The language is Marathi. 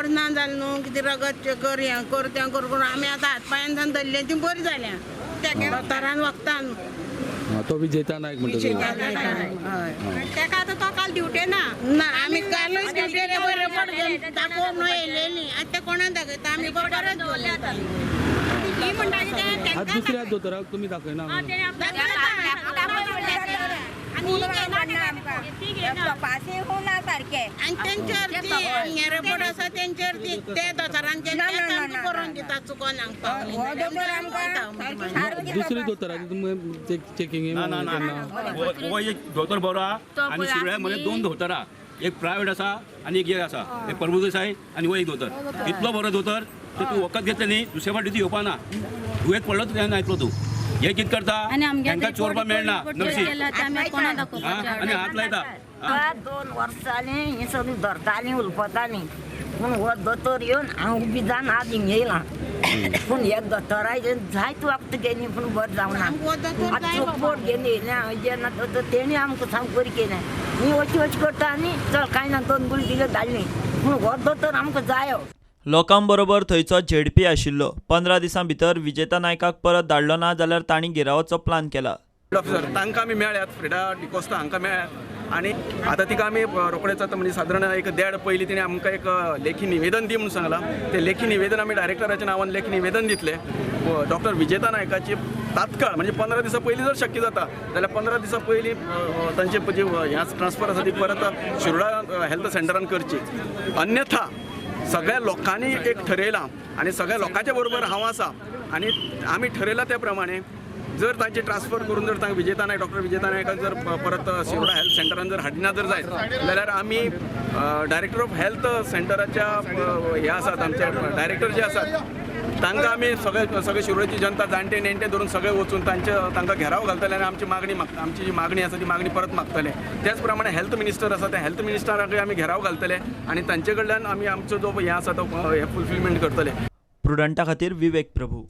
बरें ना जालें न्हू कितें रगत कर हें कर तें कर करून आमी आतां हात पांयान जावन धरलें ती बरी जाल्या दोतोरान वखदान तो विजेता नायक म्हणटा तेका आतां तो काल ड्युटे ना आमी कालूच ड्युटेर बरें रिपोर्ट घेवन दाखोवन न्हू येयलेली आतां ते कोणाक दाखयता आमी बरोबरच दवरल्या ही म्हणटा कितें आज दुसऱ्या दोतोराक तुमी दाखयना आणि त्यांच्यावर ती रिपोर्ट आसा त्यांच्यावर ती ते दोतोरांचे करून दिता चुकोन दुसरी दोतोराची तुमी चेकिंग हो एक दोतोर बरो आहा आनी शिवळ्या मध्ये 2 दोतोर आहा एक प्रायवेट आसा आनी एक आसा एक परमदेसाई आनी हो एक दोतोर इतलो बरो दोतोर तूं वखद घेतले न्ही दुसरे फावटी येवपाना दुयेंत पडलो तेन्ना नायतलो तूं हे कितें करता तांकां चोरपाक मेळना नर्सी आनी हात लायता 2 वर्सांनी ही सगळी धरताली उलपताली पूण हो दोतोर येवन हांव उबी जावन आज हिंगा येयलां पूण हे दोतोराचे जायत वखद गेली पूण बरें जावना आतां चोपट घेवन येयलें हांव जेन्ना दोतोर तेणी आमकां सामको बरी केलें ही वच करता आनी चल कांय ना 2 गुळी दिल्यो धाडली पूण हो दोतोर आमकां जायो लोकांबरोबर थंयचो झेडपी आशिल्लो 15 दिसां भितर विजेता नायकाक परत धाडलो ना जाल्यार तांणी गिरावचो प्लान केला. डॉक्टर तांकां आमी मेळ्यात फ्रिडा डिकोस्ता हांकां मेळ्यात आनी आतां तिका आमी रोखडेच आतां म्हणजे सादारण एक देड पयलीं तिणें आमकां एक लेखी निवेदन दी म्हणून सांगलां तें लेखी निवेदन आमी डायरेक्टराच्या नांवान लेखी निवेदन दितलें डॉक्टर विजेता नायकाची तात्काळ म्हणजे 15 दिसां पयलीं जर शक्य जाता जाल्यार 15 दिसां पयलीं तांचे जे ह्या ट्रान्सफर आसा ती परत शिरोडा हेल्थ सेंटरान करची अन्यथा सगळ्या लोकांनी एक ठरयलां आनी सगळ्या लोकांच्या बरोबर हांव आसा आनी आमी ठरयलां त्या प्रमाणे जर तांचे ट्रान्सफर करून जर तांकां विजेता नायक डॉक्टर विजेता नायकाक जर परत शिरोडा हेल्थ सेंटरान जर हाडिना जर जायत जाल्यार आमी डायरेक्टर ऑफ हेल्थ सेंटराच्या हे आसात आमचे डायरेक्टर जे आसात तांकां आमी सगळे शिरोडेची जनता जाणटे नेणटे धरून सगळे वचून तांकां घेराव घालतले आनी आमची जी मागणी आसा ती मागणी परत मागतले त्याच प्रमाणे हेल्थ मिनिस्टर आसा त्या हेल्थ मिनिस्टराकूय आमी घेराव घालतले आनी तांचे कडल्यान आमी आमचो जो हे आसा तो हे फुलफिलमेंट करतले. प्रुडंटा खातीर विवेक प्रभू.